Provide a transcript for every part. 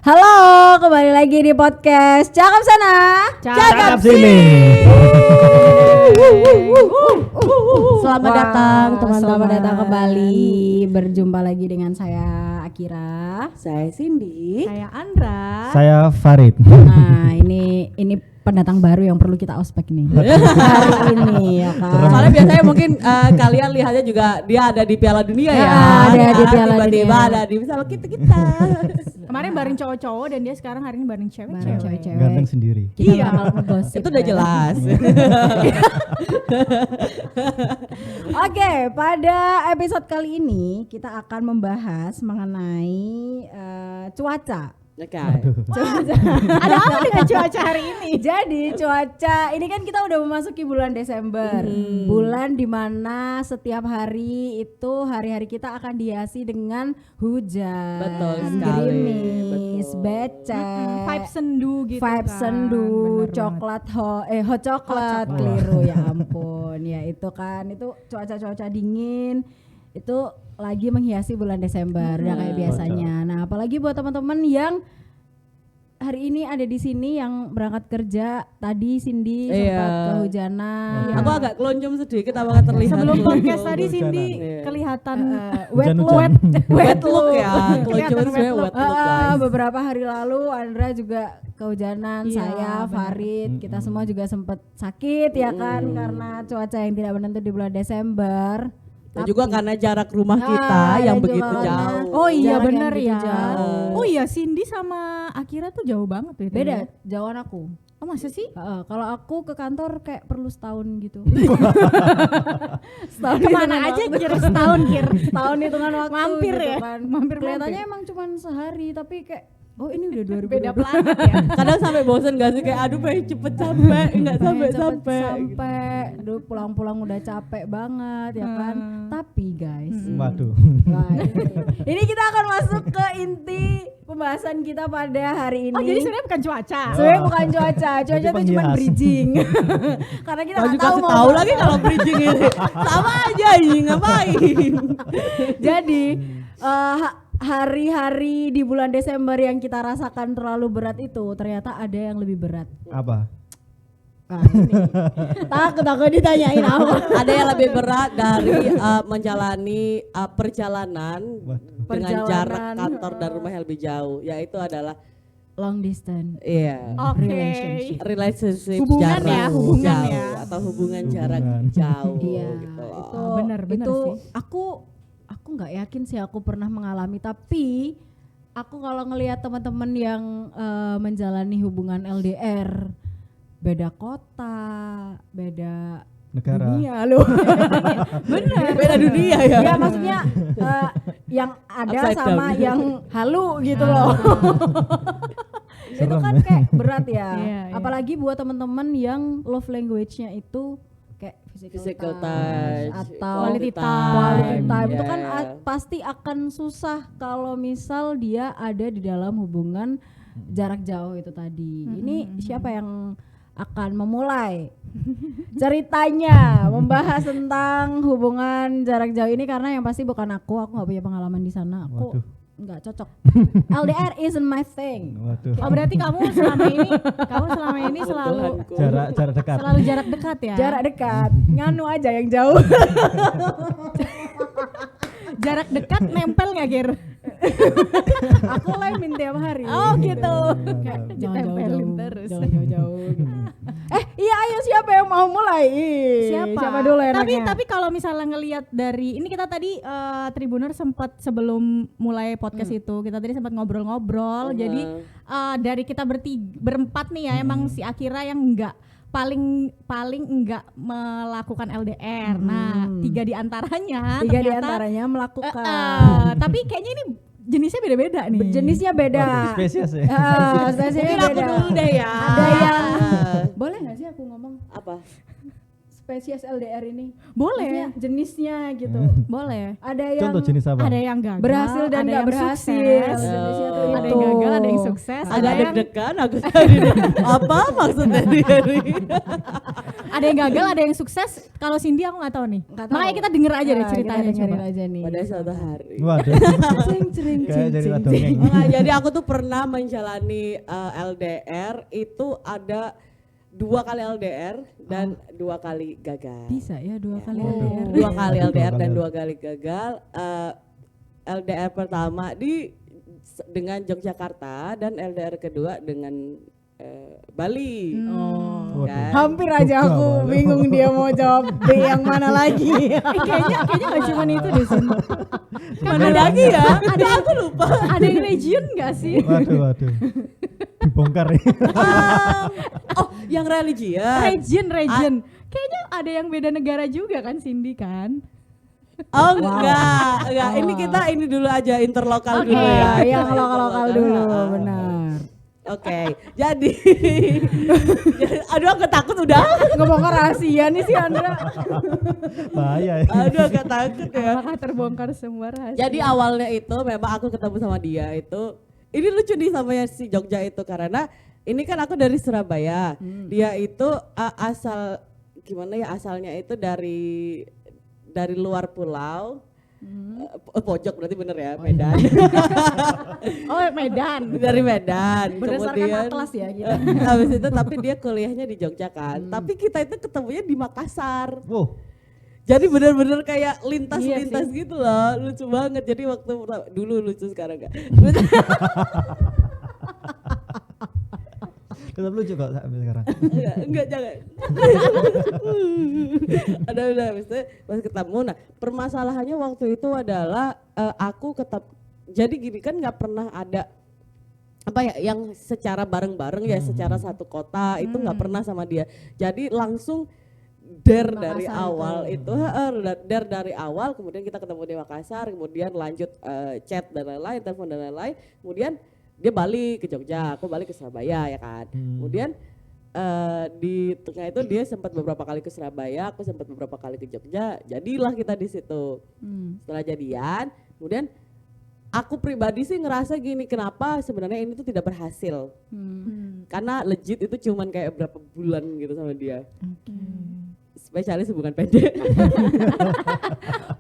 Halo, kembali lagi di podcast Cakap Sana, Cakap Sini. Selamat datang teman-teman. Selamat datang kembali. Berjumpa lagi dengan saya Akira. Saya Cindy. Saya Andra. Saya Farid. Nah, ini pendatang baru yang perlu kita ospek nih. Hari ini ya kan. Soalnya biasanya mungkin kalian lihatnya juga dia ada di Piala Dunia ya. Ada di Piala tiba-tiba Dunia. ada di bersama kita. Kemarin bareng cowok-cowok dan dia sekarang hari ini bareng cewek-cewek. Cewek-cewek. Ganteng sendiri. Kita Iya. bakal ngegosip Itu udah ya. jelas. Oke, pada episode kali ini kita akan membahas mengenai cuaca. Oke. Ada apa dengan cuaca hari ini? Jadi cuaca ini kan kita udah memasuki bulan Desember, bulan dimana setiap hari itu hari-hari kita akan dihiasi dengan hujan, Betul sekali, gerimis, betul. becek, Vibe sendu gitu vibe kan. sendu, Bener coklat hot coklat, coklat. keliru ya ampun, ya itu kan itu cuaca dingin itu lagi menghiasi bulan Desember udah kayak biasanya. Nah, apalagi buat teman-teman yang hari ini ada di sini yang berangkat kerja tadi Cindy sempat Iya. kehujanan. Aku agak keloncom sedikit apakah terlihat. Sebelum gitu. podcast tadi Hujanan. Cindy Iya. kelihatan wet Hujan-hujan. Wet look ya. Keloncom Kelihatan itu sebenarnya wet wet look guys. Beberapa hari lalu Andra juga kehujanan, Iya, saya, benar. Farid, kita semua juga sempat sakit ya kan karena cuaca yang tidak menentu di bulan Desember. Dan juga karena jarak rumah kita yang dan begitu juga karena- jauh. Oh iya Jarak yang benar begitu ya. jauh. Oh iya Cindy sama Akira tuh jauh banget ya. Beda jauhan aku. Oh masa sih? Kalau aku ke kantor kayak perlu setahun gitu. Setahun Kemana hitungan aja waktu. kira setahun kira. Setahun hitungan waktu. Mampir gitu ya? kan. Mampir. Kelihatannya emang cuma sehari tapi kayak oh ini udah 2020. Beda planet ya. Kadang sampai bosen gak sih kayak aduh pengen cepet sampai nggak sampai sampai Duh, pulang-pulang udah capek banget ya kan. Tapi guys, Waduh. wah, ini kita akan masuk ke inti pembahasan kita pada hari ini. Oh jadi sebenarnya bukan cuaca. Sebenarnya bukan cuaca Jadi itu cuma penghias. bridging. Karena kita Kalau nggak juga tahu mau tahu apa. lagi kalau bridging ini sama aja ini ngapain. Jadi hari-hari di bulan Desember yang kita rasakan terlalu berat itu ternyata ada yang lebih berat. Apa? Nah, ini. Takut ditanyain apa. Ada yang lebih berat dari menjalani perjalanan dengan Perjalanan, jarak kantor dan rumah yang lebih jauh, yaitu adalah Long distance. Oke. Relationship. relationship Hubungan jarak ya, hubungan jauh ya. atau hubungan jarak Hubungan. jauh Iya, gitu loh. itu benar itu sih. aku nggak yakin sih aku pernah mengalami, tapi aku kalau ngelihat teman-teman yang menjalani hubungan LDR, beda kota, beda Negara. dunia loh. Bener. Beda dunia ya. Ya maksudnya yang ada Upside sama down. yang halu gitu loh. Itu Serem kan ya. kayak berat ya. Iya, iya. Apalagi buat teman-teman yang love language-nya itu kayak Physical touch, atau quality quality time. time. Itu kan Yeah. pasti akan susah kalau misal dia ada di dalam hubungan jarak jauh itu tadi. Ini siapa yang akan memulai ceritanya membahas tentang hubungan jarak jauh ini, karena yang pasti bukan aku nggak punya pengalaman di sana, aku Waduh. nggak cocok. LDR isn't my thing. Waduh. Oh berarti kamu selama ini selalu Tuhanku. Jarak dekat. selalu jarak dekat ya? Jarak dekat, nganu aja yang jauh. Jarak dekat nempel nggak Kir? Aku lemin tiap hari. Oh gitu. Jangan Ditempelin jauh-jauh, terus. jangan jauh-jauh. Gitu. Iya ayo siapa yang mau mulai? Siapa dulu enaknya? Tapi kalau misalnya ngelihat dari ini, kita tadi Tribuner sempat sebelum mulai podcast itu kita tadi sempat ngobrol-ngobrol. Jadi dari kita berempat nih ya, emang si Akira yang paling enggak melakukan LDR. Nah, tiga di antaranya melakukan. tapi kayaknya ini jenisnya beda-beda nih. Jenisnya beda. Waduh, spesies ya. Spesiesnya Mungkin aku beda. dulu deh ya. Ada yang boleh nggak sih aku ngomong apa? spesies LDR ini? Boleh. Maksudnya jenisnya gitu. Boleh. Ada yang Contoh jenis apa? Ada yang gagal, berhasil dan ada nggak yang berhasil. sukses. Jenisnya tuh Ada itu. yang gagal, ada yang sukses. Agak Ada yang deg-degan aku tadi. Apa maksudnya dia nih? ada yang gagal, ada yang sukses. Kalau Cindy aku nggak tahu nih. Nggak tahu. Makanya kita denger aja deh Nah, ceritanya kita dengerin coba. aja nih. Pada suatu hari. Waduh. Cing. Kayak cerita dongeng. Enggak, jadi aku tuh pernah menjalani LDR itu ada 2 kali LDR dan 2 kali gagal. Bisa ya 2 kali Waduh. LDR. 2 kali LDR dan kali. 2 kali gagal. LDR pertama dengan Yogyakarta dan LDR kedua dengan Bali. Oh. Kan? Hampir aja aku Jauh. bingung dia mau jawab B yang mana lagi. Kayaknya nggak cuma itu deh Sin. Mana lagi ya? Ada aku lupa. Ada yang region nggak sih? Waduh. Dibongkar ya. Oh, yang religius. Region. Kayaknya ada yang beda negara juga kan Cindy kan? Oh enggak. Ini kita dulu aja interlokal Oke, dulu ya. Yang lokal-lokal dulu, benar. Oke, jadi aduh aku takut udah. Ngebongkar rahasia nih si Andra. Bahaya ya. Aduh aku takut ya. Apakah terbongkar semua rahasia? Jadi awalnya itu memang aku ketemu sama dia itu. Ini lucu nih sama yang si Jogja itu karena ini kan aku dari Surabaya. Dia itu asal gimana ya asalnya itu dari luar pulau. Pojok berarti bener ya Medan. Oh Medan. Dari Medan. Berdasarkan atlas ya gitu. Habis itu tapi dia kuliahnya di Jogja kan. Tapi kita itu ketemunya di Makassar. Wow. Jadi bener-bener kayak lintas-lintas Iya gitu loh. Lucu banget. Jadi waktu dulu lucu sekarang enggak. Tetap lucu kok sampai sekarang. Enggak jangan. Udah habis itu pas ketemu. Nah, permasalahannya waktu itu adalah aku jadi gini kan nggak pernah ada apa ya yang secara bareng-bareng ya secara satu kota itu nggak pernah sama dia. Jadi langsung dari Makassar awal itu dari awal kemudian kita ketemu di Makassar kemudian lanjut chat dan lain-lain telepon dan lain-lain kemudian dia balik ke Jogja, aku balik ke Surabaya ya kan. Kemudian di tengah itu dia sempat beberapa kali ke Surabaya, aku sempat beberapa kali ke Jogja. Jadilah kita di situ. Setelah jadian, kemudian aku pribadi sih ngerasa gini, kenapa sebenarnya ini tuh tidak berhasil? Karena legit itu cuman kayak berapa bulan gitu sama dia. Spesialis hubungan pendek.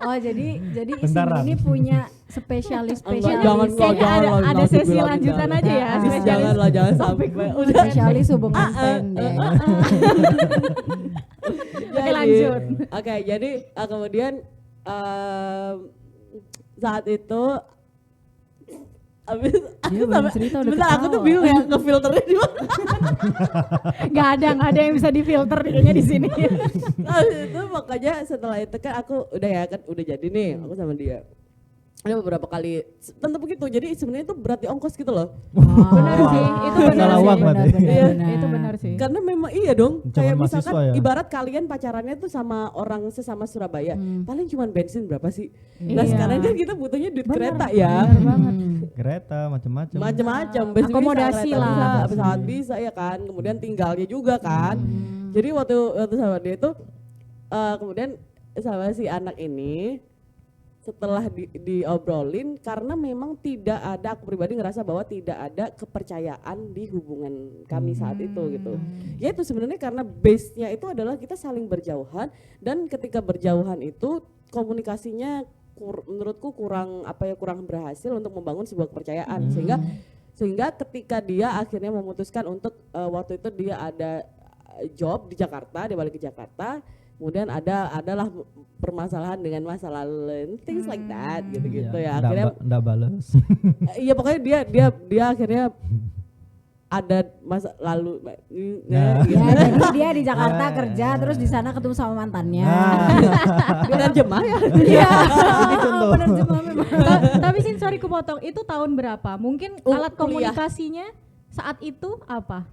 Oh jadi Bentaran. ini punya spesialis Jangan, Kayaknya ada nanti sesi bilang lanjutan jangan. aja ya. Ah, spesialis. Janganlah jangan sampai udah. spesialis hubungan pendek. Oke, lanjut. Oke, jadi kemudian saat itu abis Dia belum cerita udah sebentar aku tuh ketawa. bingung ya ngefilternya di mana. Nggak ada yang bisa difilter kayaknya di sini. Abis itu makanya setelah itu kan aku udah ya kan udah jadi nih aku sama dia. Ada beberapa kali tentu begitu. Jadi sebenarnya itu berat di ongkos gitu loh. Benar sih, itu benar Salah sih. uang berarti. Iya, Itu benar sih. Karena memang iya dong. Zaman Kayak mahasiswa misalkan ya. ibarat kalian pacarannya tuh sama orang sesama Surabaya, paling cuma bensin berapa sih? Nah Iya. sekarang kan kita butuhnya duit kereta Benar ya. banget. Kereta macam-macam. Macam-macam, bus Akomodasi bisa, kereta lah. bisa, pesawat bisa ya kan. Kemudian tinggalnya juga kan. Jadi waktu sama dia itu kemudian sama si anak ini setelah diobrolin karena memang tidak ada aku pribadi ngerasa bahwa tidak ada kepercayaan di hubungan kami saat itu gitu. Ya itu sebenarnya karena base-nya itu adalah kita saling berjauhan dan ketika berjauhan itu komunikasinya menurutku kurang berhasil untuk membangun sebuah kepercayaan sehingga ketika dia akhirnya memutuskan untuk waktu itu dia ada job di Jakarta, dia balik ke Jakarta. Kemudian adalah permasalahan dengan masa lalu, things like that, gitu-gitu ya. Akhirnya, Nggak balas. iya pokoknya dia akhirnya ada masa lalu, Nah. gitu. Ya, jadi dia di Jakarta kerja terus di sana ketemu sama mantannya. Penerjemah ya. Iya. contoh. Penerjemah memang. Tapi Sin, sorry kupotong, itu tahun berapa? Mungkin alat kuliah. komunikasinya saat itu apa?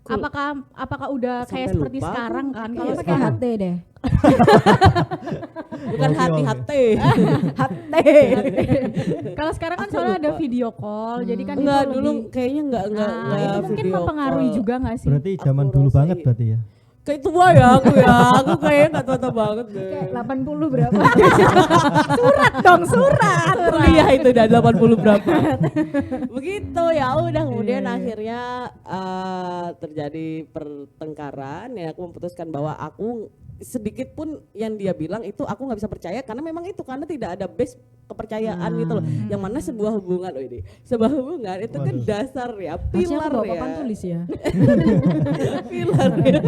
Apakah udah Sampai kayak seperti lupa sekarang aku. kan? Iya, Kalau Pakai sekarang HT deh. Bukan Oke, hati-hati. HT. kalau sekarang kan Aku soalnya ada lupa. video call, jadi kan Enggak itu dulu lebih- kayaknya enggak Nah, itu mungkin video mempengaruhi call. juga nggak sih? Berarti zaman Aku dulu rasa banget iya. berarti ya. kayak tua ya aku kayaknya nggak tua banget deh. Kayak 80 berapa? Surat dong, surat. Iya itu udah 80 berapa. Begitu ya udah kemudian akhirnya terjadi pertengkaran ya aku memutuskan bahwa aku sedikit pun yang dia bilang itu aku nggak bisa percaya karena memang itu karena tidak ada base kepercayaan gitu loh. Yang mana sebuah hubungan sebuah hubungan itu kan dasar ya, Harusnya aku pilar bawa ya. papan tulis ya. pilar ya.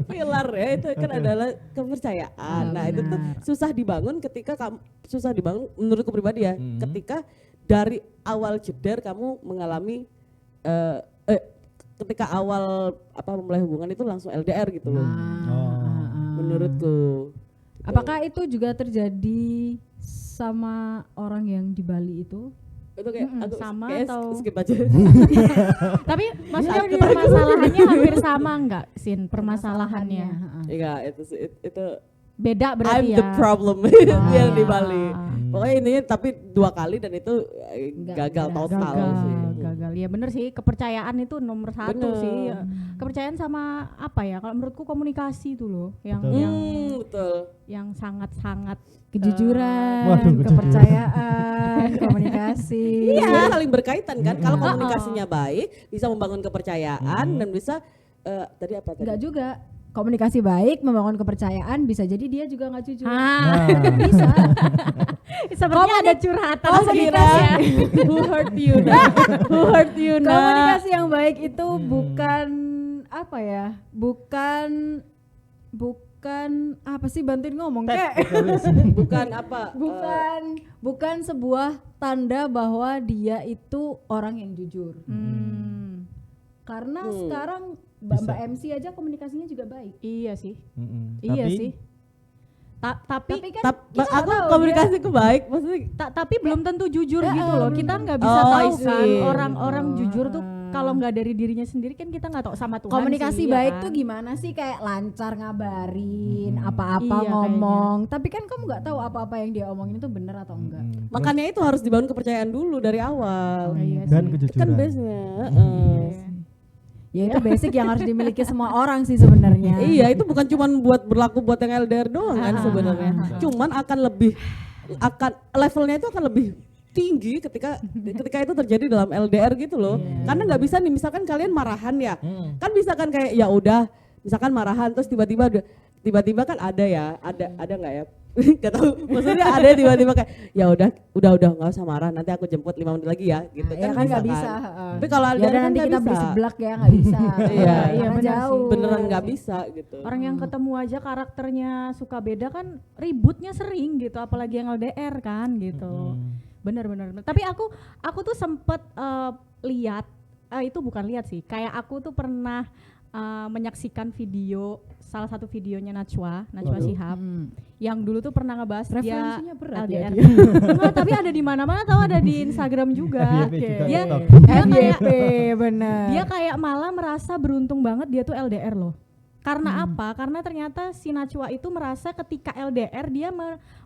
Pilar ya itu kan adalah kepercayaan. Nah, itu tuh susah dibangun menurutku pribadi ya, ketika dari awal jeder kamu mengalami ketika awal memulai hubungan itu langsung LDR gitu loh. Menurutku. Gitu. Apakah itu juga terjadi sama orang yang di Bali itu? Itu kayak aku sama kayak atau skip aja. Tapi maksudnya permasalahannya hampir sama enggak, Sin? Permasalahannya. Iya, itu Beda berarti I'm ya. the problem yang di Bali. Pokoknya ini tapi 2 kali dan itu gagal total sih. Gagal. Ya bener sih, kepercayaan itu nomor 1 sih. Kepercayaan sama apa ya? Kalau menurutku komunikasi itu loh yang Betul. yang sangat-sangat Kejujuran, Waduh, kepercayaan, komunikasi. Iya, saling berkaitan kan. Kalau komunikasinya baik, bisa membangun kepercayaan dan bisa tadi apa tadi? Enggak juga. Komunikasi baik, membangun kepercayaan, bisa jadi dia juga nggak jujur. bisa. Sepertinya ada curhatan kira who hurt you now? Who hurt you now? Komunikasi yang baik itu bukan apa ya? Bukan apa sih, bantuin ngomong kek. Bukan apa? Bukan sebuah tanda bahwa dia itu orang yang jujur. Karena sekarang Mbak MC aja komunikasinya juga baik. Iya sih. Iya sih. Tapi kan kita aku tahu komunikasiku baik, maksudnya tapi belum tentu jujur gitu loh. Kita nggak bisa I tahu see. kan orang-orang jujur tuh kalau nggak dari dirinya sendiri kan kita nggak tahu sama Tuhan. komunikasi sih, baik ya kan? tuh gimana sih, kayak lancar ngabarin apa-apa Iya, ngomong, tapi kan kamu nggak tahu apa-apa yang dia omongin itu benar atau enggak. makanya itu harus dibangun kepercayaan dulu dari awal. Iya Dan sih. kejujuran. Kan base-nya. Ya itu basic yang harus dimiliki semua orang sih sebenarnya. Iya, itu bukan cuma berlaku buat yang LDR doang kan sebenarnya. Cuman akan levelnya itu akan lebih tinggi ketika itu terjadi dalam LDR gitu loh. Karena nggak bisa nih, misalkan kalian marahan ya. Kan bisa kan kayak ya udah, misalkan marahan terus tiba-tiba kan ada nggak ya? Gak tahu, maksudnya ada tiba-tiba kayak ya udah nggak usah marah, nanti aku jemput 5 menit lagi ya gitu. Ya kan nggak bisa. Tapi kalau Ya LDR udah kan nanti nggak kita bisa. beli seblak ya, nggak bisa. Iya, Karena benar jauh. sih. Beneran nggak bisa gitu. Orang yang ketemu aja karakternya suka beda kan ributnya sering gitu, apalagi yang LDR kan gitu. Bener. Tapi aku tuh sempet lihat, itu bukan lihat sih, kayak aku tuh pernah menyaksikan salah satu videonya Najwa Shihab yang dulu tuh pernah ngebahas dia Referensinya berat ya LDR. dia. Enggak, tapi ada di mana-mana, tahu ada di Instagram juga. FYP juga, Dia TikTok. FYP bener. dia kayak malah merasa beruntung banget dia tuh LDR loh. Karena apa? Karena ternyata si Najwa itu merasa ketika LDR dia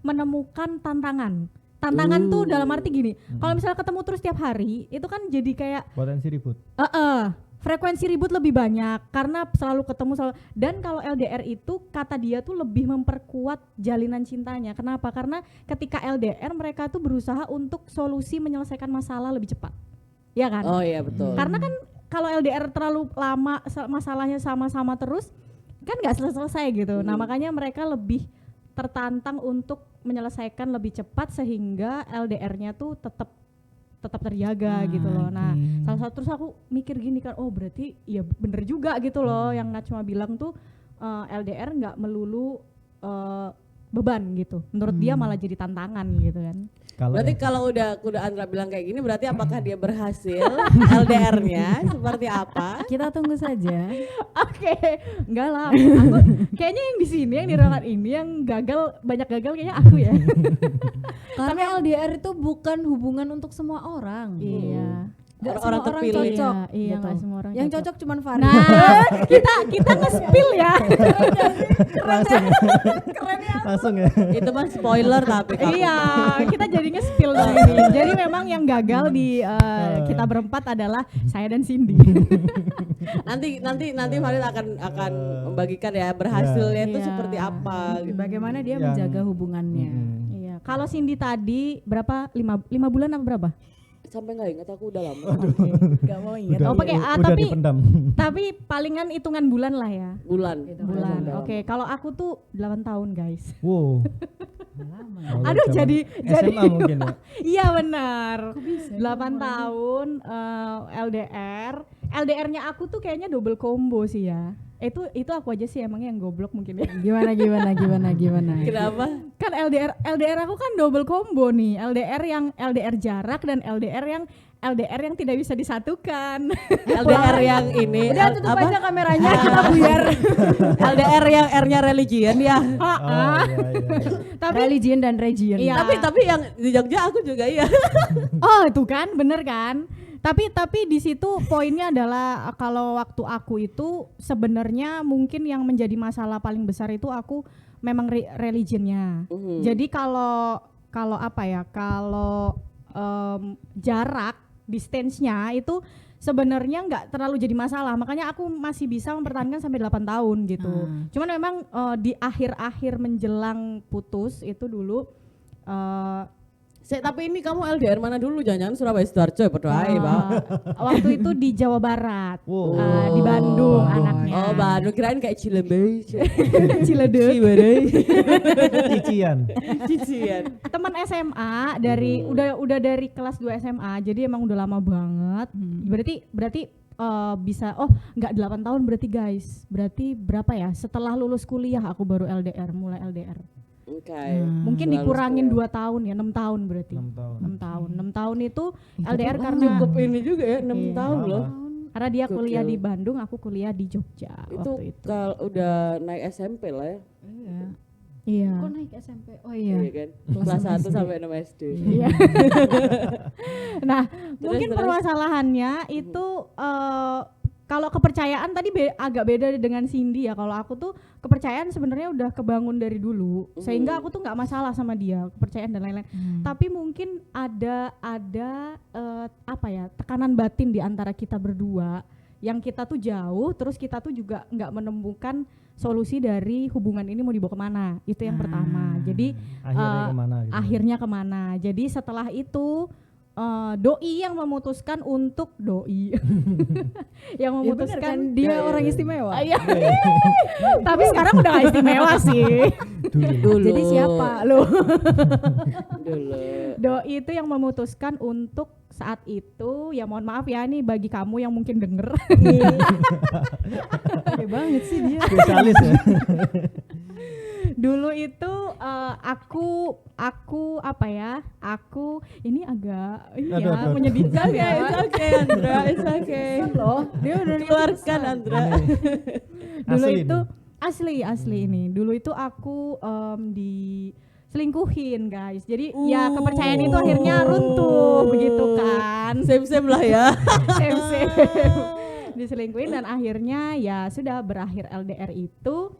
menemukan tantangan. Tantangan tuh dalam arti gini, kalau misalnya ketemu terus tiap hari, itu kan jadi kayak Potensi ribut. frekuensi ribut lebih banyak karena selalu ketemu dan kalau LDR itu kata dia tuh lebih memperkuat jalinan cintanya. Kenapa? Karena ketika LDR mereka tuh berusaha untuk solusi menyelesaikan masalah lebih cepat. Ya kan? Oh iya betul. Karena kan kalau LDR terlalu lama masalahnya sama-sama terus kan nggak selesai gitu. Nah makanya mereka lebih tertantang untuk menyelesaikan lebih cepat sehingga LDR-nya tuh tetap terjaga gitu loh. Nah, salah satu terus aku mikir gini kan, oh berarti ya bener juga gitu loh yang Najwa bilang tuh LDR nggak melulu beban gitu. Menurut dia malah jadi tantangan gitu kan. Berarti kalau udah Andra bilang kayak gini, berarti apakah dia berhasil LDR-nya seperti apa? Kita tunggu saja. Oke, enggak lah. Aku kayaknya yang di sini yang di ruangan ini yang banyak gagal kayaknya aku ya. Karena LDR itu bukan hubungan untuk semua orang. Iya. Nggak orang semua orang terpilih. cocok. Iya, gitu. nggak semua orang Yang cocok. cocok cuman Fari. Nah, kita nge-spill ya. Langsung. Langsung ya. Itu mah spoiler tapi Kak. Iya, kita jadi nge-spill dong ini. Jadi memang yang gagal di kita berempat adalah saya dan Cindy. nanti Farid akan membagikan ya berhasilnya itu Iya. seperti apa gitu. Bagaimana dia Yang- menjaga hubungannya. Iya. Kalau Cindy tadi berapa? 5 bulan apa berapa? Sampai nggak ingat aku udah lama. Gak mau ingat. Oh, pakai A, udah tapi- dipendam. Tapi palingan hitungan bulan lah ya. Bulan. Bulan. Udah Oke, kalau aku tuh 8 tahun, guys. Wow. Lama. Kalau Aduh, zaman jadi SMA mungkin ya. Iya benar. bisa 8 tahun LDR. LDR-nya aku tuh kayaknya double combo sih ya. Itu aku aja sih emangnya yang goblok mungkin ya. Gimana. Kenapa? Kan LDR aku kan double combo nih. LDR yang LDR jarak dan LDR yang tidak bisa disatukan. LDR yang ini Udah tutup aja kameranya, kita buyar. LDR yang R-nya religion ya. Oh, iya. Tapi Religion dan region. Iya. Tapi yang di Jogja aku juga iya. oh, itu kan bener kan? Tapi di situ poinnya adalah kalau waktu aku itu sebenarnya mungkin yang menjadi masalah paling besar itu aku memang religionnya. Jadi kalau apa ya? Kalau jarak distance-nya itu sebenarnya nggak terlalu jadi masalah. Makanya aku masih bisa mempertahankan sampai 8 tahun gitu. Cuman memang di akhir-akhir menjelang putus itu dulu Tapi ini kamu LDR mana dulu? Jangan-jangan Surabaya Sidoarjo ya padha ae, Pak. waktu itu di Jawa Barat. Wow. Di Bandung Bandung. anaknya. Oh, Bandung kirain kayak Cilembe. Ciledug. Ciwedey. Cician. Cician. Teman SMA dari udah dari kelas 2 SMA. Jadi emang udah lama banget. Berarti bisa nggak 8 tahun berarti guys. Berarti berapa ya? Setelah lulus kuliah aku baru mulai LDR. Oke. Mungkin Lalu dikurangin setelah- 2 tahun ya, 6 tahun berarti. 6 tahun. 6 tahun. 6 tahun itu LDR karena Cukup ini juga ya 6 Iya. tahun loh. karena dia kuliah Gokil. di Bandung, aku kuliah di Jogja Itu waktu itu. kalau udah naik SMP lah ya. Iya. Iya. Kok naik SMP? Oh Iya iya. kan. Kelas 1 sampai 6 SD. Iya. Nah, mungkin terus. permasalahannya itu kalau kepercayaan tadi agak beda dengan Cindy ya. Kalau aku tuh kepercayaan sebenarnya udah kebangun dari dulu, sehingga aku tuh nggak masalah sama dia, kepercayaan dan lain-lain. Tapi mungkin ada apa ya, tekanan batin di antara kita berdua yang kita tuh jauh, terus kita tuh juga nggak menemukan solusi dari hubungan ini mau dibawa kemana. Itu yang pertama. Jadi Akhirnya kemana gitu. akhirnya kemana. Jadi setelah itu doi yang memutuskan untuk yang Ya bener memutuskan kan, dia Ya, orang ya. istimewa. Iya. Tapi sekarang udah gak istimewa sih. Dulu. Jadi siapa lo? Dulu. Doi itu yang memutuskan untuk saat itu, ya mohon maaf ya nih bagi kamu yang mungkin denger. Oke banget sih dia. Spesialis ya. Dulu itu aku apa ya? Aku ini agak Aduh. menyedihkan ya. It's okay Andra, it's okay. Loh, dia udah Keluarkan Andra. Dulu Asli itu nih. asli ini. Dulu itu aku diselingkuhin guys. Jadi ya kepercayaan itu akhirnya runtuh begitu kan. Same lah ya. Same. Diselingkuhin dan akhirnya ya sudah berakhir LDR itu.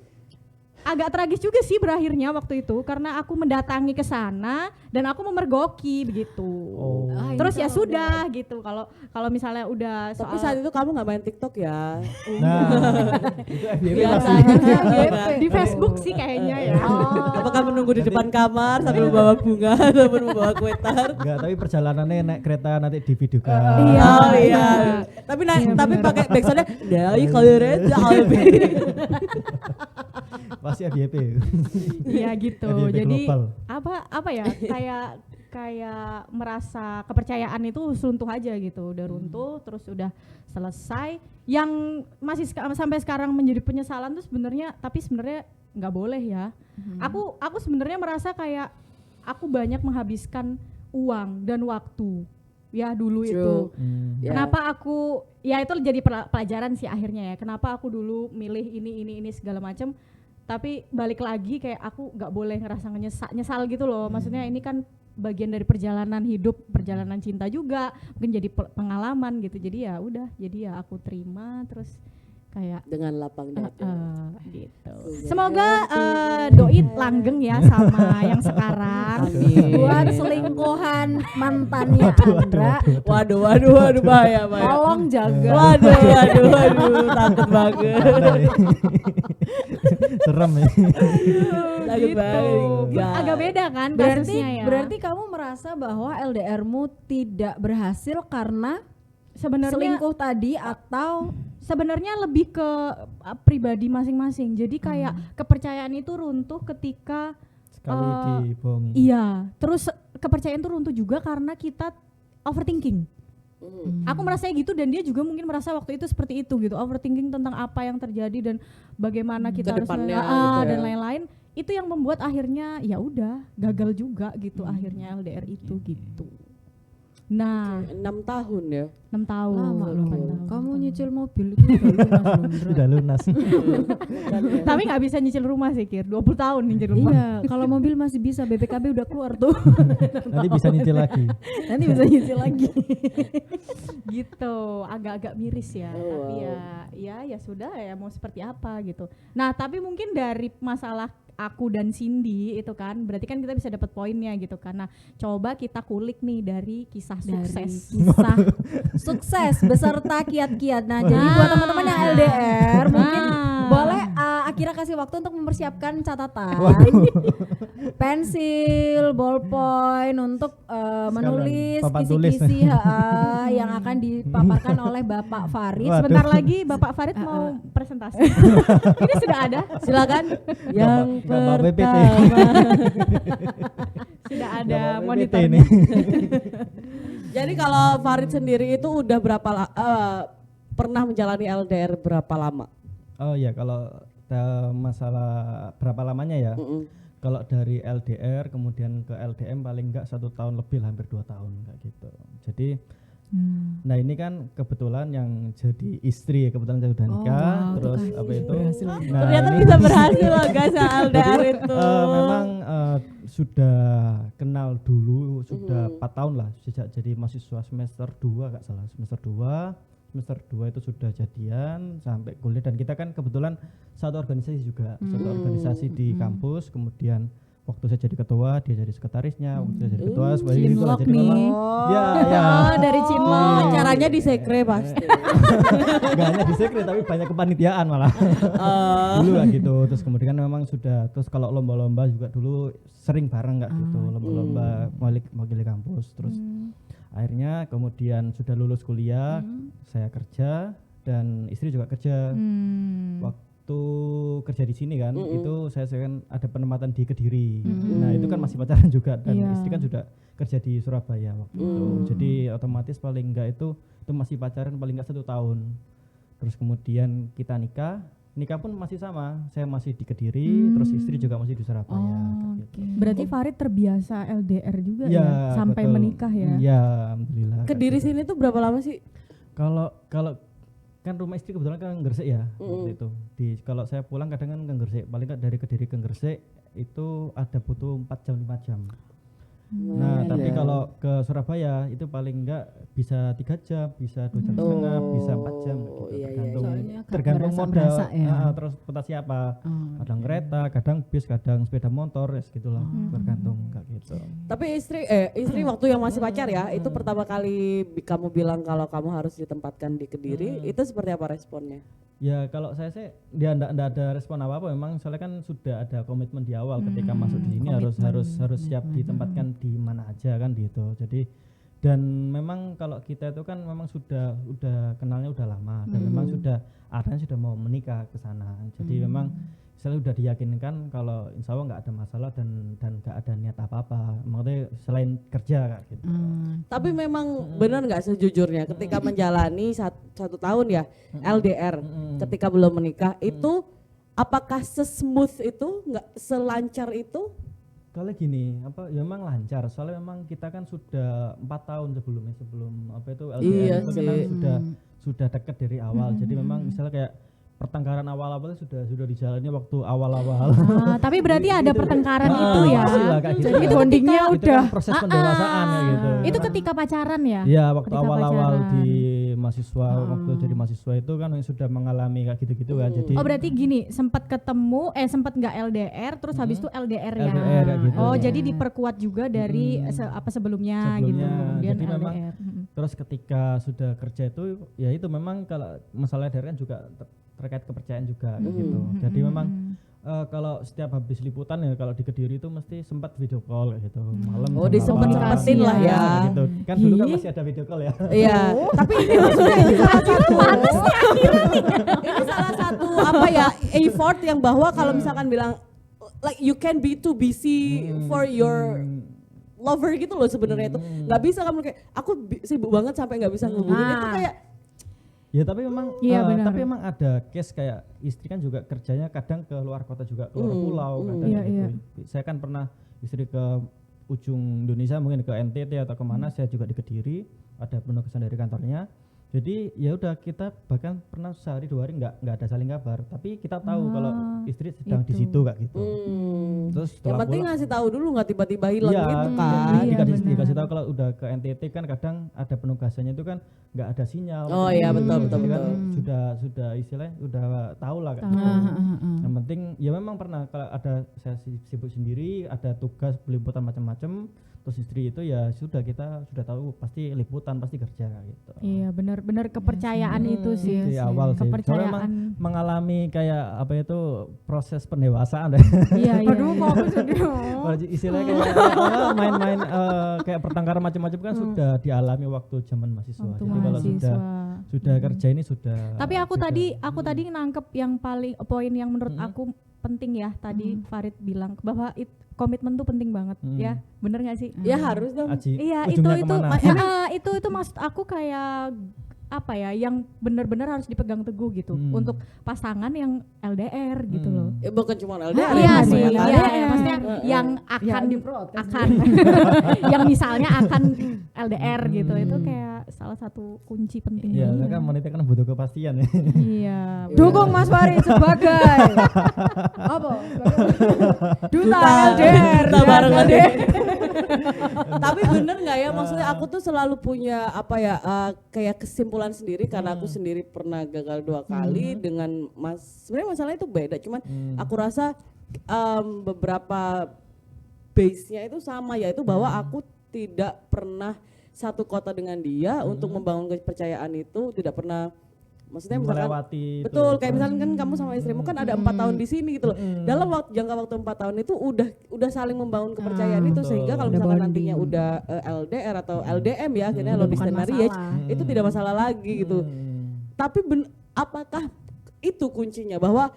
Agak tragis juga sih berakhirnya waktu itu karena aku mendatangi ke sana dan aku memergoki begitu. Oh. Ah, Terus ini ya kalau sudah gitu. Kalau misalnya udah Tapi soal saat itu kamu nggak main TikTok ya? Nah, itu FYP Biasa pasti. aja. di Facebook sih kayaknya ya. Apakah menunggu di depan kamar sambil membawa bunga ataupun membawa kue tar? Enggak, tapi perjalanannya naik kereta nanti di videokan. Iya. Oh iya. Tapi tapi pakai backsoundnya dari Colorado Albi. Pasti FYP. Iya gitu. FYP Jadi global. apa ya kayak merasa kepercayaan itu runtuh aja gitu. Udah runtuh terus udah selesai. Yang masih sampai sekarang menjadi penyesalan tuh sebenarnya nggak boleh ya. Aku sebenarnya merasa kayak aku banyak menghabiskan uang dan waktu ya dulu itu. Ya. Kenapa aku ya itu jadi pelajaran sih akhirnya ya. Kenapa aku dulu milih ini segala macam. Tapi balik lagi kayak aku nggak boleh ngerasa nyesal gitu loh. Maksudnya ini kan bagian dari perjalanan hidup, perjalanan cinta juga, mungkin jadi pengalaman gitu. Jadi ya udah, jadi ya aku terima terus kayak dengan lapang dada. gitu. Semoga doi langgeng ya sama yang sekarang. Buat selingkuhan mantannya Andra, Waduh, bahaya. tolong jaga. Waduh, takut banget. Serem ya. Takut banget. Agak beda kan Berarti kasusnya ya. berarti kamu merasa bahwa LDR-mu tidak berhasil karena sebenarnya selingkuh tadi atau sebenarnya lebih ke pribadi masing-masing. Jadi kayak kepercayaan itu runtuh ketika Sekali dibohongi. iya, terus kepercayaan itu runtuh juga karena kita overthinking. Aku merasa gitu dan dia juga mungkin merasa waktu itu seperti itu gitu, overthinking tentang apa yang terjadi dan bagaimana kita harus Kedepannya gitu ya. dan lain-lain. Itu yang membuat akhirnya ya udah gagal juga gitu akhirnya LDR itu gitu. Nah, 6 tahun ya. 6 tahun. lama loh? 8 tahun. Kamu nyicil mobil itu udah lunas loh, Ndra. Udah lunas. Tapi nggak bisa nyicil rumah sih, Kir. 20 tahun nyicil rumah. Iya, kalau mobil masih bisa, BPKB udah keluar tuh. Nanti bisa nyicil lagi. Nanti bisa nyicil lagi. Gitu, agak-agak miris ya. Oh, Tapi ya sudah ya mau seperti apa gitu. Nah, tapi mungkin dari masalah aku dan Cindy itu kan berarti kan kita bisa dapat poinnya gitu kan. Nah, coba kita kulik nih dari kisah sukses. Kisah sukses beserta kiat-kiat. Nah, jadi buat teman-teman yang LDR mungkin boleh Akira kasih waktu untuk mempersiapkan catatan, pensil, ballpoint untuk menulis papan tulis. kisi-kisi yang akan dipaparkan oleh Bapak Farid. Waduh. Sebentar lagi Bapak Farid mau presentasi. Ini sudah ada, Silakan. Yang Bapak PPT. pertama. sudah ada Bapak PPT monitor ini. Jadi kalau Farid sendiri itu udah pernah menjalani LDR berapa lama? Oh iya, kalau masalah berapa lamanya ya? Kalau dari LDR kemudian ke LDM paling enggak 1 tahun lebih, hampir 2 tahun kayak gitu. Jadi nah ini kan kebetulan yang jadi istri, kebetulan saya sudah nikah, wow, terus tuh kan. apa itu? Berhasil. Nah, Ternyata ini bisa berhasil loh guys LDR itu. memang sudah kenal dulu, sudah 4 tahun lah sejak jadi mahasiswa semester 2 enggak salah, semester 2 itu sudah jadian sampai kuliah, dan kita kan kebetulan satu organisasi juga, satu organisasi di kampus. Kemudian waktu saya jadi ketua, dia jadi sekretarisnya, waktu saya jadi ketua sebagai itulah, Cinlok jadi nih. memang ya Oh, dari Cinlok. Caranya di sekre pasti. enggak hanya di sekret tapi banyak kepanitiaan malah. Dulu lah gitu. Terus kemudian memang sudah, terus kalau lomba-lomba juga dulu sering bareng enggak gitu, lomba-lomba mewakili kampus. Terus akhirnya kemudian sudah lulus kuliah, saya kerja dan istri juga kerja. Waktu kerja di sini kan, itu saya kan ada penempatan di Kediri. Nah itu kan masih pacaran juga, dan istri kan sudah kerja di Surabaya waktu itu. Jadi otomatis paling enggak itu masih pacaran paling enggak 1 tahun. Terus kemudian kita nikah pun masih sama, saya masih di Kediri, terus istri juga masih di Surabaya. kayak gitu. Berarti Farid terbiasa LDR juga Ya, ya sampai betul. menikah ya. Iya, alhamdulillah. Ke diri sini tuh berapa lama sih? Kalau kan rumah istri kebetulan kan Gresik ya waktu itu. Kalau saya pulang kadang kan ke Gresik, paling nggak dari Kediri ke Gresik itu ada butuh 4 jam 5 jam. Nah, tapi kalau ke Surabaya itu paling enggak bisa 3 jam, bisa 2 jam setengah, bisa 4 jam gitu. iya, Tergantung Soalnya gak tergantung modal. berasa ya. Terus transportasi apa? Kadang kereta, kadang bis, kadang sepeda motor, ya segitulah. Tergantung kayak gitu. Tapi istri waktu yang masih pacar ya, itu pertama kali kamu bilang kalau kamu harus ditempatkan di Kediri, itu seperti apa responnya? Ya kalau saya sih dia enggak ada respon apa-apa, memang soalnya kan sudah ada komitmen di awal ketika masuk di sini harus siap ditempatkan di mana aja kan gitu. Jadi dan memang kalau kita itu kan memang udah kenalnya udah lama, dan memang sudah arahnya sudah mau menikah ke sana. Jadi memang selalu udah diyakinkan kalau insya Allah nggak ada masalah dan nggak ada niat apa-apa, maksudnya selain kerja kayak gitu. Tapi memang benar nggak sejujurnya ketika menjalani 1 tahun ya LDR, ketika belum menikah itu apakah sesmooth itu, nggak selancar itu? Kalau gini, ya memang lancar, soalnya memang kita kan sudah 4 tahun sebelum apa itu LDR Iya itu sih. kan sudah dekat dari awal. Jadi memang misalnya kayak pertengkaran awal-awal sudah dijalani waktu awal-awal. Tapi berarti ada pertengkaran itu ya. Pastilah, kayak gitu. Jadi itu bondingnya Itu udah kan proses pendewasaan ya gitu. itu ketika pacaran ya? Iya, waktu Ketika awal-awal pacaran. di mahasiswa, waktu jadi mahasiswa itu kan yang sudah mengalami kayak gitu-gitu kan. Jadi Oh berarti gini, sempat ketemu, sempat nggak LDR, terus habis itu LDR ya? LDR kayak gitu. Oh jadi diperkuat juga dari sebelumnya gitu, kemudian Jadi memang LDR. terus ketika sudah kerja itu ya itu memang kalau masalah LDR kan juga terkait kepercayaan juga gitu. Jadi memang kalau setiap habis liputan ya kalau di Kediri itu mesti sempat video call kayak gitu malam. Oh, jam disempet-sempetin 8. lah ya. Gitu. Kan dulu kan masih ada video call ya. Iya, tapi ini maksudnya ini salah satu ini salah satu apa ya effort yang bahwa kalau misalkan bilang like you can be too busy for your lover gitu loh sebenarnya itu nggak bisa kamu kayak aku sibuk banget sampai nggak bisa ngubungin itu kayak Ya tapi memang Iya, benar. tapi memang ada case kayak istri kan juga kerjanya kadang ke luar kota juga keluar pulau kadang Iya, gitu. iya. Saya kan pernah istri ke ujung Indonesia mungkin ke NTT atau kemana, saya juga di Kediri ada penugasan dari kantornya. Jadi ya udah kita bahkan pernah sehari 2 hari nggak ada saling kabar, tapi kita tahu kalau istri sedang di situ kayak gitu. Terus yang setelah penting pulang, ngasih tahu dulu nggak tiba-tiba hilang iya, gitu kan. jadi Iya, benar. dikasih tahu kalau udah ke NTT kan kadang ada penugasannya itu kan nggak ada sinyal. Oh iya, betul, betul, Jadi kan betul. sudah istilahnya udah tahu lah kan. Yang penting ya memang pernah kalau ada saya sibuk sendiri, ada tugas peliputan macam-macam, terus istri itu ya sudah kita sudah tahu pasti liputan pasti kerja gitu. Iya benar-benar kepercayaan itu sih. Di awal sih. Soalnya memang Kepercayaan. mengalami kayak apa itu proses pendewasaan deh. Iya, iya. Aduh, kok aku sedih. Kalau istilahnya kayak main-main kayak pertengkaran macam-macam kan sudah dialami waktu zaman mahasiswa. Waktu Jadi kalau mahasiswa. sudah kerja ini sudah. Tapi aku sudah- tadi nangkep yang paling poin yang menurut aku penting ya tadi Farid bilang bahwa komitmen tuh penting banget ya, bener nggak sih? Ya harus dong. Aji, Iya ujungnya kemana? itu maksud aku kayak apa ya yang benar-benar harus dipegang teguh gitu untuk pasangan yang LDR gitu loh. Ya bukan cuma LDR. Iya ya, sih, banyak iya, kan. maksudnya yang akan diprotes. akan yang misalnya akan LDR gitu itu kayak salah satu kunci penting. Iya, kan wanita kan butuh kepastian ya. Iya. Dukung Mas Farid sebagai apa? Duta LDR. Duta bareng LDR. Tapi bener nggak ya, maksudnya aku tuh selalu punya apa ya kayak kesimpulan sendiri karena aku sendiri pernah gagal 2 kali dengan sebenarnya masalah itu beda, cuman aku rasa beberapa base-nya itu sama, yaitu bahwa aku tidak pernah satu kota dengan dia untuk membangun kepercayaan itu, tidak pernah. Maksudnya misalkan Melewati itu. betul kayak misalkan kan kamu sama istrimu kan ada 4 tahun di sini gitu loh. Dalam jangka waktu 4 tahun itu udah saling membangun kepercayaan itu, sehingga kalau misalkan nantinya udah LDR atau LDM ya akhirnya long distance marriage itu tidak masalah lagi gitu. Tapi apakah itu kuncinya bahwa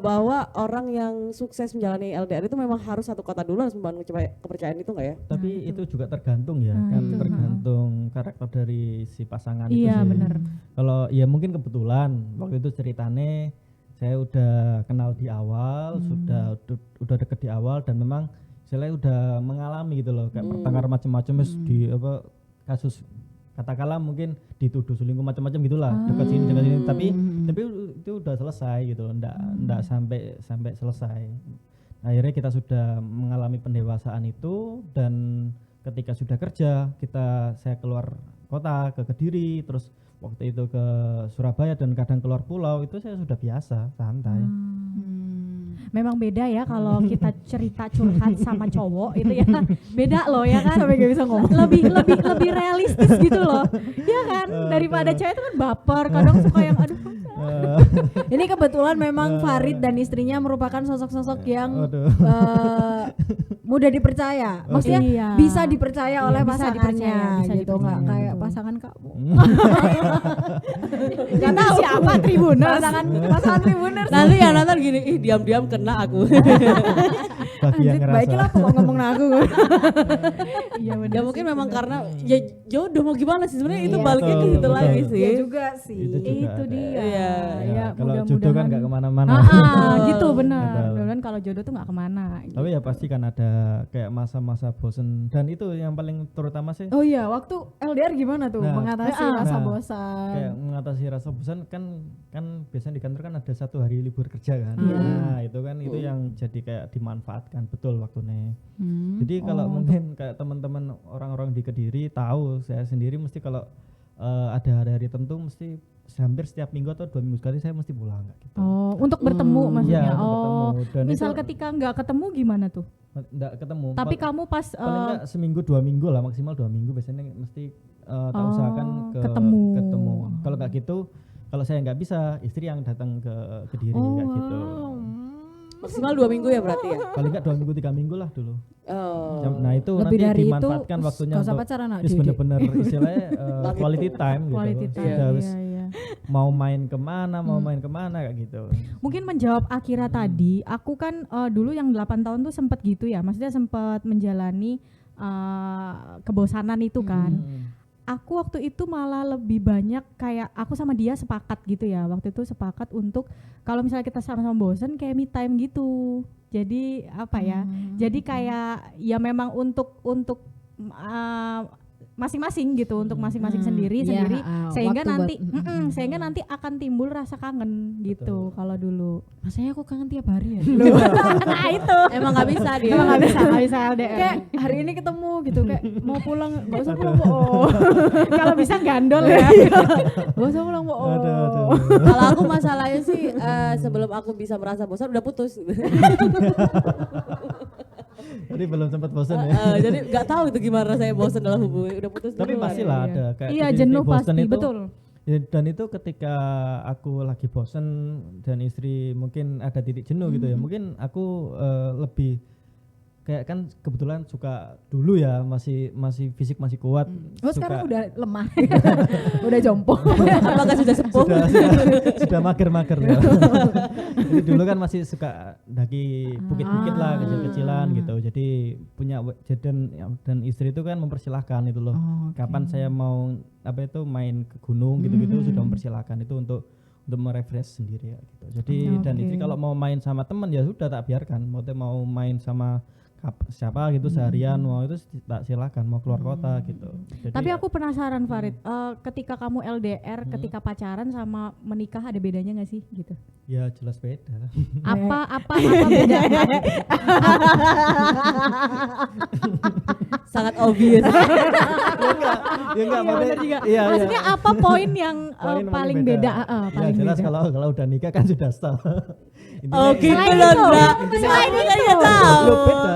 bahwa orang yang sukses menjalani LDR itu memang harus satu kota dulu, harus membangun kepercayaan itu enggak ya? Tapi itu juga tergantung ya, kan tergantung karakter dari si pasangan itu Iya sih. benar. Kalau ya mungkin kebetulan waktu itu ceritane saya udah kenal di awal, udah deket di awal dan memang saya udah mengalami gitu loh kayak pertengkaran macam-macam di apa kasus katakanlah mungkin dituduh selingkuh macam-macam gitulah dekat sini tapi itu udah selesai gitu, ndak sampai selesai. Akhirnya kita sudah mengalami pendewasaan itu dan ketika sudah kerja saya keluar kota ke Kediri, terus waktu itu ke Surabaya dan kadang keluar pulau, itu saya sudah biasa santai. Memang beda ya kalau kita cerita curhat sama cowok itu ya beda loh ya kan, sampai gak bisa ngomong, lebih realistis gitu loh ya kan, daripada cewek itu kan baper kadang suka yang aduh. Ini kebetulan memang Farid dan istrinya merupakan sosok-sosok yang mudah dipercaya. Maksudnya Iya. bisa dipercaya oleh Bisa pasangannya bisa gitu, nggak dipercaya. kayak pasangan kamu. Gak tahu siapa Tribuners. Pasangan Tribuners. Nanti yang nonton gini, ih diam-diam kena aku. bagi yang ngerasa. Baiklah apa kok ngomong aku. Iya benar. Ya mungkin memang karena ya jodoh mau gimana sih sebenarnya itu Iya, baliknya ke betul, situ betul. lagi sih. Iya juga sih. Itu juga Itu ada. dia. Iya. Ya, kalau mudah-mudahan. jodoh kan nggak kemana-mana. Gitu benar. Betul. Mudah-mudahan kalau jodoh tuh nggak kemana. Tapi ya pasti kan ada kayak masa-masa bosen, dan itu yang paling terutama sih Oh iya, waktu LDR gimana tuh Nah, mengatasi nah, rasa kayak bosan? mengatasi rasa bosan kan biasanya di kantor kan ada 1 hari libur kerja kan. Iya. Nah itu kan itu yang jadi kayak dimanfaatkan betul waktunya. Hmm. Jadi kalau mungkin kayak teman-teman orang-orang di Kediri tahu, saya sendiri mesti kalau ada hari-hari tertentu mesti hampir setiap minggu atau 2 minggu sekali saya mesti pulang kayak gitu. Oh, untuk bertemu maksudnya. Iya, untuk Oh, bertemu. Dan misal itu ketika nggak ketemu gimana tuh? nggak ketemu. Tapi kamu pas paling enggak seminggu 2 minggu lah, maksimal 2 minggu biasanya mesti tak usahakan ketemu. Kalau nggak gitu, kalau saya nggak bisa, istri yang datang ke Kediri kayak gitu. Maksimal 2 minggu ya berarti ya. Paling nggak 2 minggu 3 minggu lah dulu. Oh. Nah itu Lebih nanti dari itu dimanfaatkan waktunya gak usah untuk pacaran nak, wis Dede. bener-bener istilahnya quality time gitu. quality time. Sudah wis Iya. mau main kemana, mau main kemana kayak gitu. Mungkin menjawab Akira tadi, aku kan dulu yang 8 tahun tuh sempet gitu ya, maksudnya sempet menjalani kebosanan itu kan. Aku waktu itu malah lebih banyak kayak aku sama dia sepakat gitu ya, waktu itu sepakat untuk kalau misalnya kita sama-sama bosen kayak me time gitu. Jadi apa ya? Jadi kayak ya memang untuk masing-masing gitu, untuk masing-masing sendiri Iya, sehingga waktu nanti buat- sehingga nanti akan timbul rasa kangen gitu kalau dulu. Masanya aku kangen tiap hari ya. Nah itu Emang nggak bisa dia. emang nggak bisa LDR. Kayak hari ini ketemu gitu, kayak mau pulang gak usah pulang oh. Kalau bisa gandol ya. Gak usah pulang oh. Aduh. Kalau aku masalahnya sih sebelum aku bisa merasa bosan udah putus. Jadi belum sempat bosan ya. Jadi nggak tahu itu gimana saya bosan dalam hubungan udah putus. Tapi duluan. pastilah ada kayak Iya titik-titik jenuh bosan pasti itu. betul. Ya, dan itu ketika aku lagi bosen dan istri mungkin ada titik jenuh gitu ya, mungkin aku lebih kayak kan kebetulan suka dulu ya, masih fisik masih kuat. Oh suka- sekarang udah lemah. Udah jompo. Apakah sudah sepuh? sudah mager-mager ya. Jadi dulu kan masih suka daki bukit-bukit lah, kecil-kecilan gitu. Jadi punya dan istri itu kan mempersilahkan itu loh. Kapan saya mau main ke gunung gitu-gitu sudah mempersilahkan itu untuk merefresh sendiri ya gitu. Jadi dan istri kalau mau main sama teman ya sudah tak biarkan. Mau main sama siapa gitu seharian mau itu tak silakan, mau keluar kota gitu. Jadi Tapi aku penasaran Farid, ketika kamu LDR, ketika pacaran sama menikah ada bedanya nggak sih gitu? ya jelas beda. Apa bedanya? Sangat obvious. Ya enggak iya. Maksudnya apa poin yang Poin paling beda? Ya Paling jelas beda. kalau udah nikah kan sudah style. Oh gitu Selain loh, itu, Ndra. selain Aku itu. nggak tahu. Loh, beda.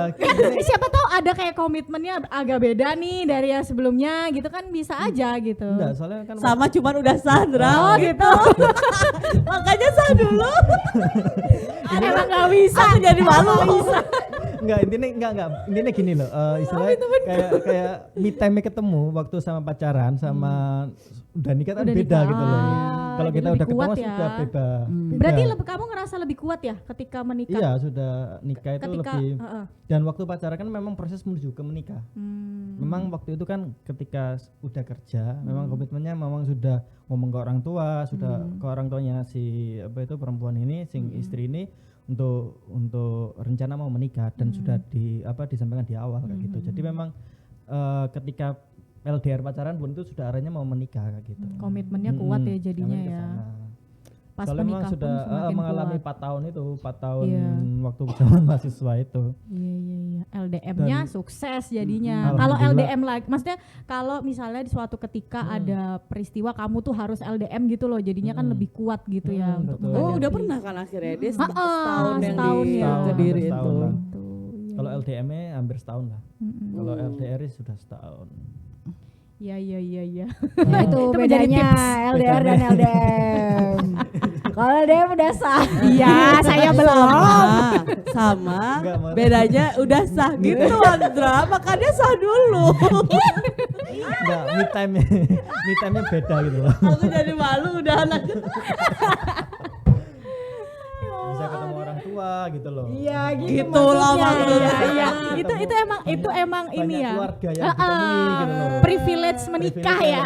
Siapa tahu ada kayak komitmennya agak beda nih dari yang sebelumnya gitu kan bisa aja gitu. Enggak, soalnya kan Sama cuman udah Sandra. Oh gitu. Makanya sah dulu. Emang nggak bisa. Aku jadi malu. enggak intinya gini loh, istilahnya kayak me time ketemu waktu sama pacaran sama udah nikah kan Udah beda nikah. gitu loh. Kalau Jadi kita lebih udah ketemu kuat ya. sudah beda. Berarti kamu ngerasa lebih kuat ya ketika menikah? Iya, sudah nikah itu Ketika lebih dan waktu pacaran kan memang proses menuju ke menikah. Memang waktu itu kan ketika udah kerja, memang komitmennya memang sudah ngomong ke orang tua, sudah ke orang tuanya si perempuan ini, sing istri ini untuk rencana mau menikah dan sudah disampaikan di awal kayak gitu. Jadi memang ketika LDR pacaran pun itu sudah arahnya mau menikah kayak gitu. Komitmennya kuat ya jadinya Komitmen ya. kesana. Pas Soalnya memang menikah sudah pun semakin mengalami kuat. 4 tahun itu, 4 tahun Iya. waktu zaman mahasiswa itu. Iya. LDM-nya Dan- sukses jadinya. Kalau Alhamdulillah. LDM lagi, maksudnya kalau misalnya di suatu ketika ada peristiwa kamu tuh harus LDM gitu loh, jadinya kan lebih kuat gitu ya untuk betul. Oh udah menghadapi. pernah kan akhirnya dia setahun setahun yang ya. di Kediri Setahun itu. lah. Tuh, iya. Kalau LDM-nya hampir setahun lah. Kalau LDR sudah setahun. Iya. Nah, itu Itu menjadi bedanya tips. LDR dan LDM. Kalau LDM udah sah. Iya, saya belum. Sama Enggak, Mar. bedanya udah sah gitu Andra, makanya sah dulu. Enggak, me time-nya beda gitu loh. Aku jadi malu udah anak. Bisa ketemu orang tua tua gitu loh. Iya Gitu loh maksudnya. Iya. Itu emang Banyak ini ya. keluarga yang ditemui gitu loh. Privilege menikah ya.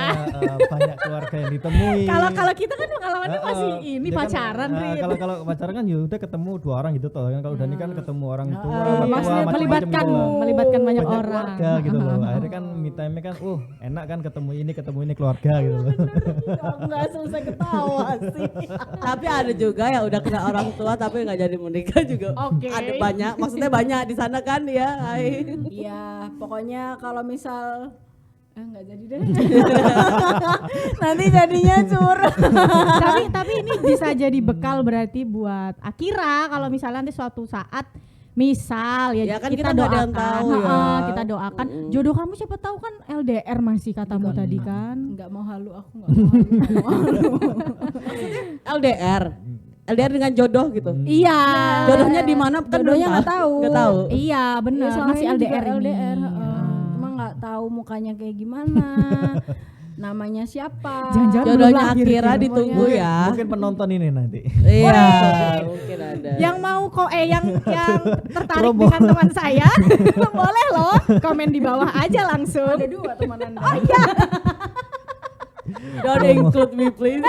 Banyak keluarga yang ditemui. Kalau kita kan pengalamannya masih ini Dia kan, pacaran, Rit. kalau pacaran kan ya udah ketemu 2 orang gitu toh kan. Kalau Dani kan ketemu orang tua, Iya, mertua, maksudnya macam-macam gitu loh. melibatkan banyak orang. keluarga gitu loh. Akhirnya kan me time-nya kan enak kan ketemu ini keluarga gitu loh. Nggak selesai ketawa sih. Tapi ada juga yang udah kena orang tua tapi nggak jadi menikah juga. Oke. Ada banyak, maksudnya banyak di sana kan ya. Hai. Iya, pokoknya kalau misal nggak jadi deh. Nanti jadinya curang. tapi ini bisa jadi bekal berarti buat Akira kalau misalnya nanti suatu saat misal Ya kan kita kita nggak ada yang doakan, tahu ya. kita doakan jodoh kamu siapa tahu kan LDR masih katamu tadi kan. Nggak mau halu, aku nggak mau halu. LDR dengan jodoh gitu. Iya. Jodohnya di mana kan Jodohnya belum nggak tahu. Nggak tahu. Iya benar Iya, selama masih ini juga LDR ini. LDR, cuma nggak tahu mukanya kayak gimana, namanya siapa. Jangan-jangan Jodohnya belum lahir Akira dia. ditunggu ya. Mungkin penonton ini nanti. Iya, mungkin ada. Yang mau yang tertarik Promo. dengan teman saya boleh loh komen di bawah aja langsung. Ada 2 teman Anda. Oh iya. Don't include me please.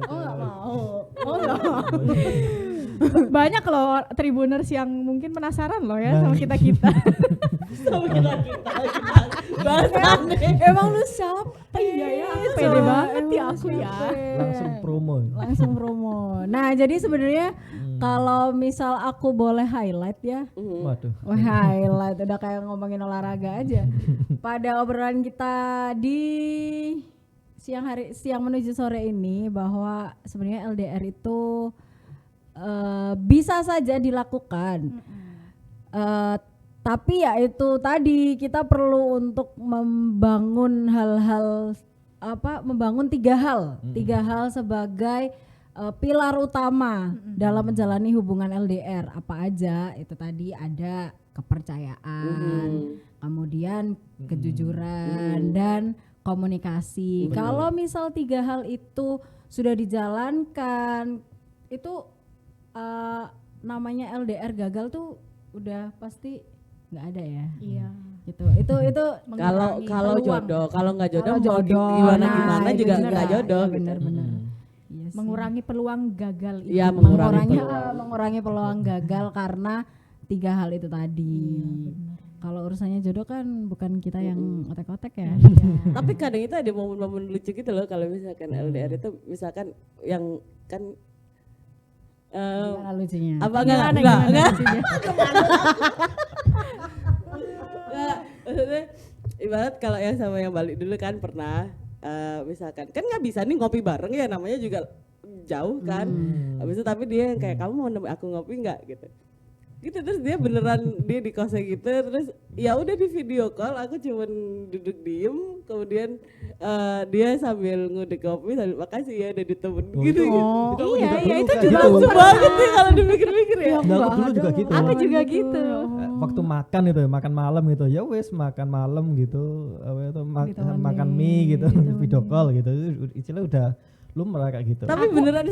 Oh nggak mau. Oh enggak. Banyak loh Tribuners yang mungkin penasaran loh ya sama kita-kita. Emang lu siapa? Iya ya, pede banget ya aku ya. Langsung promo. Langsung promo. Nah, jadi sebenarnya kalau misal aku boleh highlight ya. Waduh. Wah, highlight udah kayak ngomongin olahraga aja. Pada obrolan kita di siang menuju sore ini bahwa sebenarnya LDR itu bisa saja dilakukan. Tapi ya itu tadi kita perlu untuk membangun hal-hal membangun 3 hal. 3 hal sebagai pilar utama dalam menjalani hubungan LDR. Apa aja? Itu tadi ada kepercayaan, kemudian kejujuran dan komunikasi. Kalau misal 3 hal itu sudah dijalankan, itu namanya LDR gagal tuh udah pasti nggak ada ya. Iya. Gitu. Itu Kalau jodoh, kalau nggak jodoh, kalau jodoh gimana itu juga juga. nggak jodoh. Iya, benar-benar. Iya sih. Mengurangi peluang gagal itu. Iya, mengurangi peluang gagal karena 3 hal itu tadi. Kalau urusannya jodoh kan bukan kita yang otek-otek ya. Tapi kadang itu ada momen-momen lucu gitu loh kalau misalkan LDR itu misalkan yang kan Gimana lucunya? apa Gimana enggak lucunya? Nggak, maksudnya ibarat kalau yang sama yang balik dulu kan pernah misalkan kan nggak bisa nih ngopi bareng ya namanya juga jauh kan habis itu tapi dia yang kayak kamu mau nemenin aku ngopi nggak gitu terus dia beneran dia di kosnya gitu terus ya udah di video call aku cuman duduk diem kemudian dia sambil ngudek kopi sambil makasih ya udah ditemen gitu. Iya itu kayak juga gitu. aku Banget sih kalau dipikir-pikir ya. Nah, aku dulu juga gitu. Aku juga gitu. Waktu makan itu ya, makan malam gitu. Ya wes makan malam gitu. Makan mie gitu, video call gitu. Istilah udah lumrah kayak gitu. Tapi beneran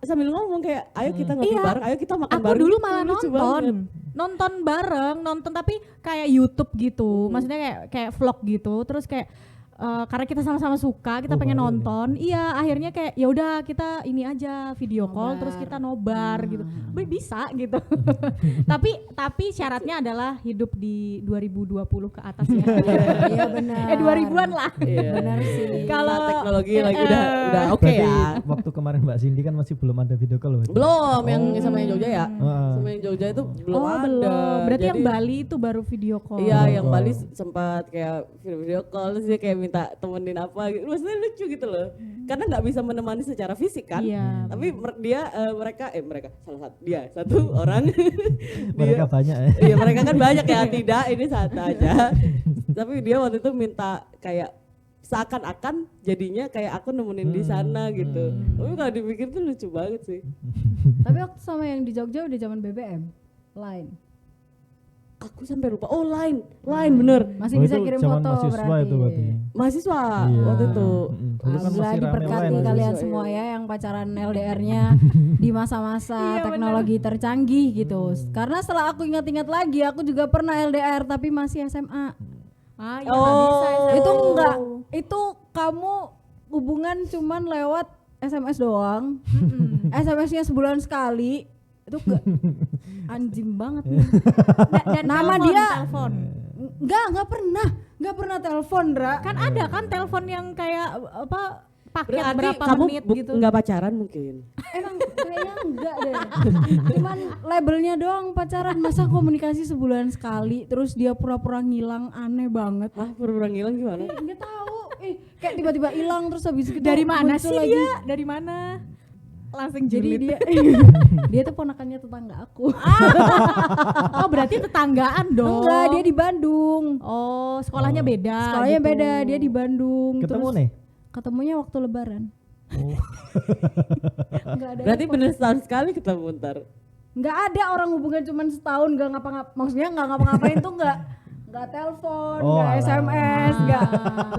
sambil ngomong kayak ayo kita ngopi Iya. bareng, ayo kita makan Aku bareng. dulu gitu, malah lucu banget. nonton bareng, tapi kayak YouTube gitu, maksudnya kayak vlog gitu, terus kayak karena kita sama-sama suka, kita pengen baru nonton, iya akhirnya kayak ya udah kita ini aja video call, terus kita nobar gitu, bisa gitu. tapi syaratnya adalah hidup di 2020 ke atas ya. Iya benar. 2000-an lah. Iya. Benar sih. Kalau teknologi lagi udah oke Berarti ya. waktu kemarin Mbak Cindy kan masih belum ada video call. berarti? Belum yang sama yang Jogja ya. Heeh. Sama yang Jogja itu belum ada. Belum. Berarti yang Jadi- Bali itu baru video call. Iya, yang call. Bali sempat kayak video call terus dia kayak minta temenin apa gitu. Maksudnya lucu gitu loh. Karena nggak bisa menemani secara fisik kan. Iya. Tapi mereka salah satu dia satu orang. Mereka banyak ya. Iya, mereka kan banyak ya, tidak ini satu aja. Tapi dia waktu itu minta kayak seakan-akan jadinya kayak aku nemenin di sana gitu. Tapi kalau dipikir tuh lucu banget sih. Tapi waktu sama yang di Jogja udah zaman BBM. Line. aku sampai lupa. Oh, line bener. Masih bisa itu kirim zaman foto mahasiswa berarti. itu berarti. Mahasiswa Iya. waktu itu. Dulu kan Alhamdulillah masih rame diberkati online. kalian Mahasiswa, semua ya yang pacaran LDR-nya di masa-masa Iya, teknologi tercanggih gitu. Karena setelah aku ingat-ingat lagi, aku juga pernah LDR tapi masih SMA. Ah, ya nggak bisa SMA. Itu enggak, itu kamu hubungan cuman lewat SMS doang. SMS-nya sebulan sekali. Itu anjing banget nih. Dan Nama telepon, dia telepon. Enggak pernah telepon, Dra. Kan ada kan telepon yang kayak apa paket Berarti berapa kamu menit gitu. nggak pacaran mungkin. Emang kayaknya enggak deh. Cuman labelnya doang pacaran, masa komunikasi sebulan sekali terus dia pura-pura ngilang, aneh banget. Hah, pura-pura ngilang gimana? Enggak tahu. Kayak tiba-tiba hilang terus habis itu Dari mana muncul sih lagi. dia? Dari mana? Langsung Jadi julid. dia tuh ponakannya tetangga aku. Oh, berarti tetanggaan dong. Enggak, dia di Bandung. Oh, sekolahnya beda. Sekolahnya gitu. beda, dia di Bandung. Ketemu terus nih. Ketemunya waktu lebaran. Oh. Enggak ada. Berarti bener setahun sekali ketemu ntar. Enggak ada orang hubungan cuman setahun enggak ngapa-ngapain. Maksudnya enggak ngapa-ngapain tuh enggak telepon, Oh, enggak alah. SMS, enggak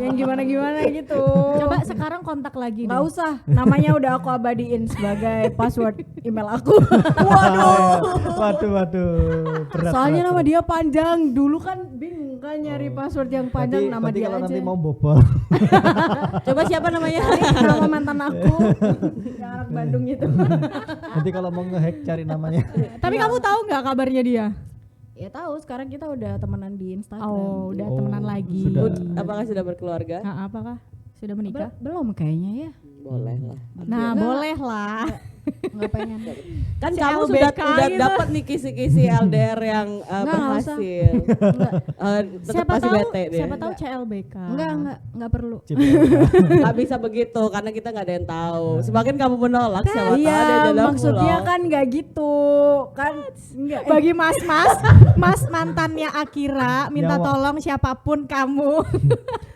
yang gimana-gimana gitu. Coba sekarang kontak lagi Enggak deh. usah, namanya udah aku abadiin sebagai password email aku. Waduh. Berat. Soalnya berat, nama berat. dia panjang, dulu kan bingung kan nyari password yang panjang, nama Berarti dia kalau aja. nanti mau bobol. Coba siapa namanya? Nama mantan aku, yang anak Bandung itu. Nanti kalau mau ngehack cari namanya. Tapi kamu tahu nggak kabarnya dia? Ya tahu, sekarang kita udah temenan di Instagram. Oh, udah Oh, temenan lagi. sudah. Apakah sudah berkeluarga? Nah, apakah sudah menikah? Belum kayaknya ya. Boleh lah. Nah, boleh lah. Enggak pengen. Kan Si kamu LBK sudah gitu. dapat nih kisi-kisi LDR yang Nggak berhasil. Tetap Siapa pasti tahu, bete dia. siapa tahu CLBK. Enggak perlu. Nggak bisa begitu karena kita nggak ada yang tahu. Semakin kamu menolak, siapa tahu ada Iya, yang dalam maksudnya pulau. kan enggak gitu. Kan enggak. Bagi mas mantannya Akira, minta Nyawa. tolong siapapun kamu.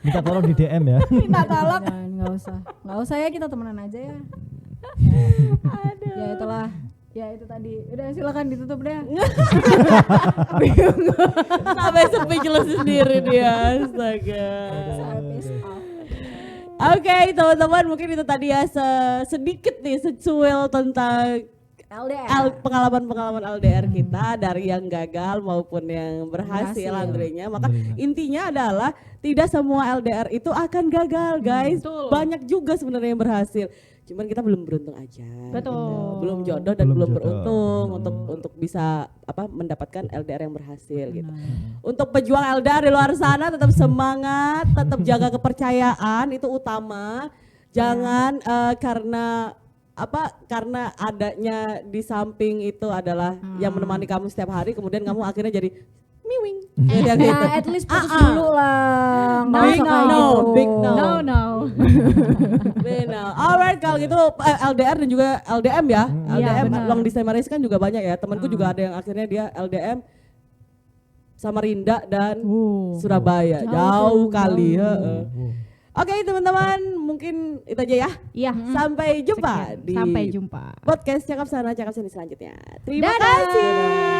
Minta tolong di DM ya. Minta tolong. Jangan, enggak usah ya, kita temenan aja ya. Aduh. Ya itulah. Ya itu tadi. Udah silakan ditutup deh. Sampai speechless sendiri dia. Astaga. Oke, teman-teman, mungkin itu tadi ya sedikit nih secuil tentang LDR. pengalaman-pengalaman LDR kita dari yang gagal maupun yang berhasil Berhasil. alhamdulillahnya. Maka intinya adalah tidak semua LDR itu akan gagal, guys. betul. Banyak juga sebenarnya yang berhasil. Cuman kita belum beruntung aja. Betul. gitu. Belum jodoh dan Belum belum jodoh. beruntung untuk bisa mendapatkan LDR yang berhasil gitu. Untuk pejuang LDR di luar sana tetap semangat, tetap jaga kepercayaan itu utama. Jangan karena adanya di samping itu adalah yang menemani kamu setiap hari, kemudian kamu akhirnya jadi miwing. Ya at least putus dulu lah. Nggak Big usah kayak no, gitu. big no. No. Benar. Alright, kalau gitu LDR dan juga LDM ya. Iya, LDM benar. long distance marriage kan juga banyak ya. Temanku juga ada yang akhirnya dia LDM Samarinda dan Surabaya. Jauh kali. Heeh. Oke, teman-teman, mungkin itu aja ya. Iya. Sampai jumpa Sekian. di Sampai jumpa. podcast Cakap Sana Cakap Sini selanjutnya. Terima Dadah. kasih.